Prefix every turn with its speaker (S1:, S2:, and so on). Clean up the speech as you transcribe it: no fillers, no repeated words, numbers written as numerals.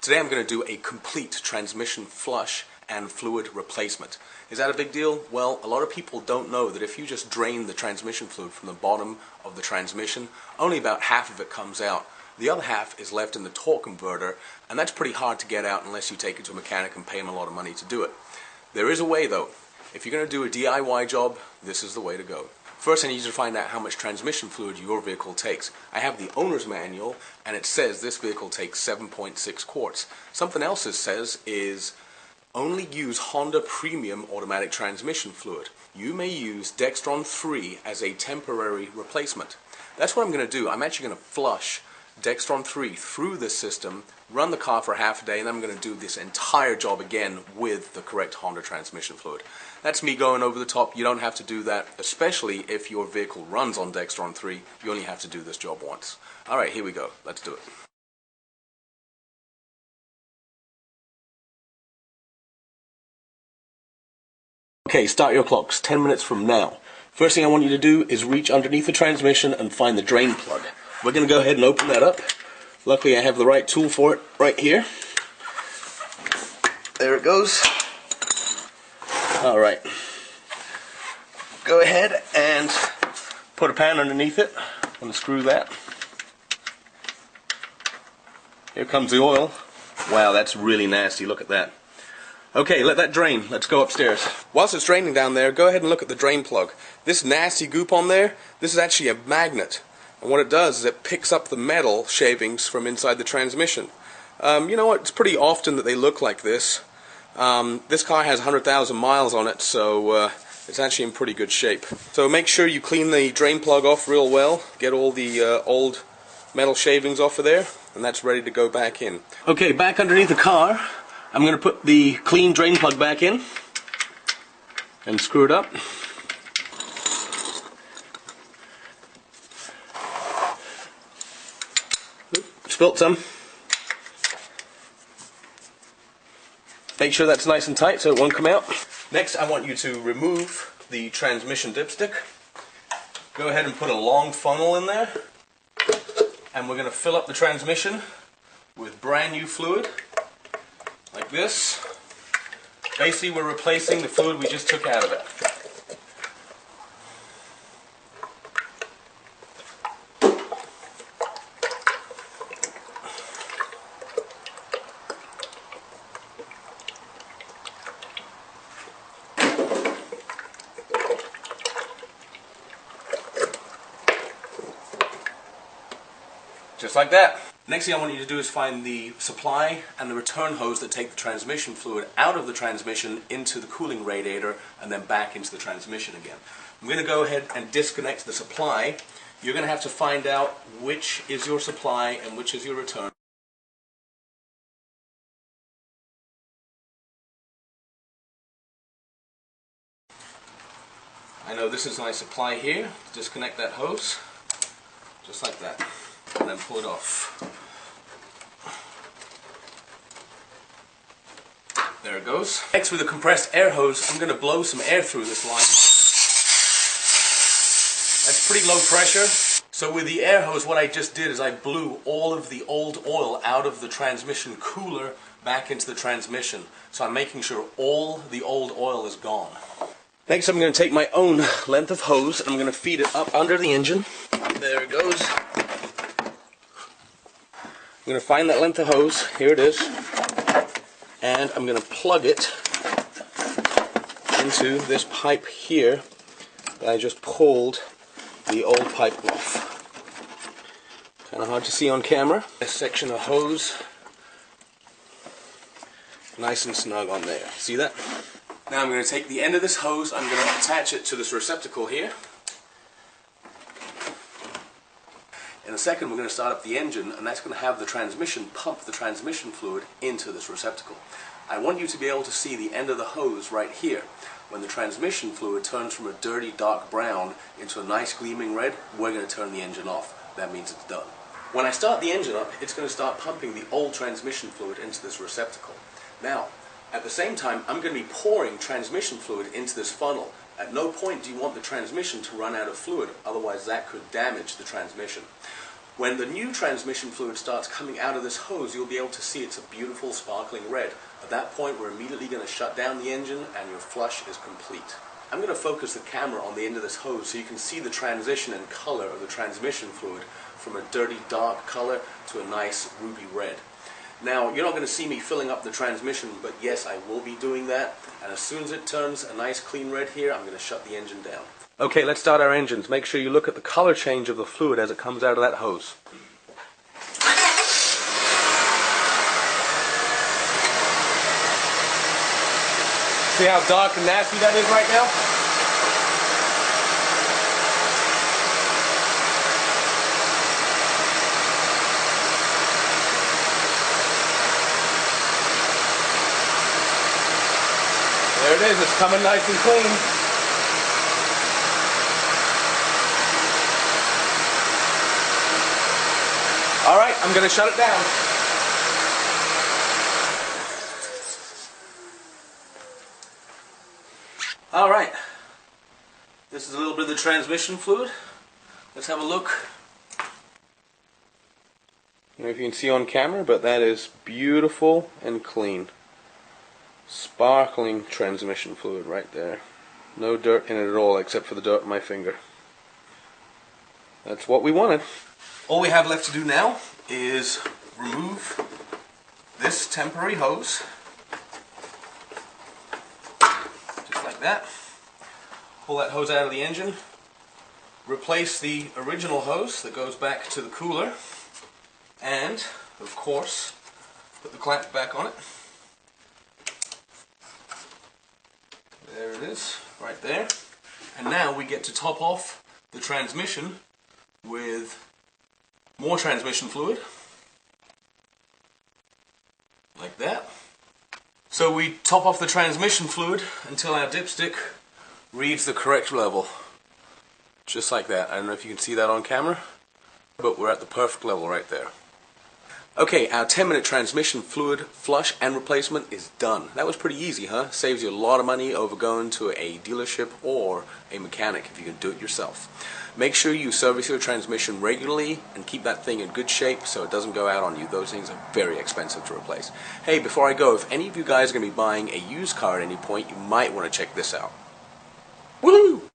S1: Today I'm going to do a complete transmission flush and fluid replacement. Is that a big deal? Well, a lot of people don't know that if you just drain the transmission fluid from the bottom of the transmission, only about half of it comes out. The other half is left in the torque converter, and that's pretty hard to get out unless you take it to a mechanic and pay him a lot of money to do it. There is a way though. If you're going to do a DIY job, this is the way to go. First, I need you to find out how much transmission fluid your vehicle takes. I have the owner's manual, and it says this vehicle takes 7.6 quarts. Something else it says is only use Honda Premium automatic transmission fluid. You may use Dextron 3 as a temporary replacement. That's what I'm going to do. I'm actually going to flush Dextron 3 through this system, run the car for half a day, and then I'm going to do this entire job again with the correct Honda transmission fluid. That's me going over the top. You don't have to do that, especially if your vehicle runs on Dextron 3. You only have to do this job once. Alright, here we go. Let's do it. Okay, start your clocks. 10 minutes from now. First thing I want you to do is reach underneath the transmission and find the drain plug. We're going to go ahead and open that up. Luckily I have the right tool for it right here. There it goes. Alright. Go ahead and put a pan underneath it. Unscrew that. Here comes the oil. Wow, that's really nasty. Look at that. Okay, let that drain. Let's go upstairs. Whilst it's draining down there, go ahead and look at the drain plug. This nasty goop on there, this is actually a magnet. And what it does is it picks up the metal shavings from inside the transmission. You know what? It's pretty often that they look like this. This car has 100,000 miles on it, so it's actually in pretty good shape. So make sure you clean the drain plug off real well. Get all the old metal shavings off of there, and that's ready to go back in. Okay, back underneath the car, I'm going to put the clean drain plug back in and screw it up. Spilt some. Make sure that's nice and tight so it won't come out. Next, I want you to remove the transmission dipstick. Go ahead and put a long funnel in there. And we're going to fill up the transmission with brand new fluid, like this. Basically, we're replacing the fluid we just took out of it. Just like that. Next thing I want you to do is find the supply and the return hose that take the transmission fluid out of the transmission into the cooling radiator and then back into the transmission again. I'm going to go ahead and disconnect the supply. You're going to have to find out which is your supply and which is your return. I know this is my supply here. Disconnect that hose, just like that. And then pull it off. There it goes. Next, with a compressed air hose, I'm going to blow some air through this line. That's pretty low pressure. So with the air hose, what I just did is I blew all of the old oil out of the transmission cooler back into the transmission. So I'm making sure all the old oil is gone. Next, I'm going to take my own length of hose and I'm going to feed it up under the engine. There it goes. I'm going to find that length of hose, here it is, and I'm going to plug it into this pipe here that I just pulled the old pipe off. Kind of hard to see on camera. This section of hose, nice and snug on there. See that? Now I'm going to take the end of this hose, I'm going to attach it to this receptacle here. In a second, we're going to start up the engine, and that's going to have the transmission pump the transmission fluid into this receptacle. I want you to be able to see the end of the hose right here. When the transmission fluid turns from a dirty dark brown into a nice gleaming red, we're going to turn the engine off. That means it's done. When I start the engine up, it's going to start pumping the old transmission fluid into this receptacle. Now, at the same time, I'm going to be pouring transmission fluid into this funnel. At no point do you want the transmission to run out of fluid, otherwise that could damage the transmission. When the new transmission fluid starts coming out of this hose, you'll be able to see it's a beautiful sparkling red. At that point, we're immediately going to shut down the engine and your flush is complete. I'm going to focus the camera on the end of this hose so you can see the transition and color of the transmission fluid from a dirty dark color to a nice ruby red. Now, you're not going to see me filling up the transmission, but yes, I will be doing that. And as soon as it turns a nice clean red here, I'm going to shut the engine down. Okay, let's start our engines. Make sure you look at the color change of the fluid as it comes out of that hose. See how dark and nasty that is right now? There it is, it's coming nice and clean. Alright, I'm going to shut it down. Alright, this is a little bit of the transmission fluid. Let's have a look. I don't know if you can see on camera, but that is beautiful and clean. Sparkling transmission fluid right there. No dirt in it at all except for the dirt on my finger. That's what we wanted. All we have left to do now is remove this temporary hose. Just like that. Pull that hose out of the engine. Replace the original hose that goes back to the cooler. And, of course, put the clamp back on it. There it is, right there. And now we get to top off the transmission with more transmission fluid, like that. So we top off the transmission fluid until our dipstick reads the correct level, just like that. I don't know if you can see that on camera, but we're at the perfect level right there. Okay, our 10-minute transmission fluid flush and replacement is done. That was pretty easy, huh? Saves you a lot of money over going to a dealership or a mechanic if you can do it yourself. Make sure you service your transmission regularly and keep that thing in good shape so it doesn't go out on you. Those things are very expensive to replace. Hey, before I go, if any of you guys are going to be buying a used car at any point, you might want to check this out. Woo!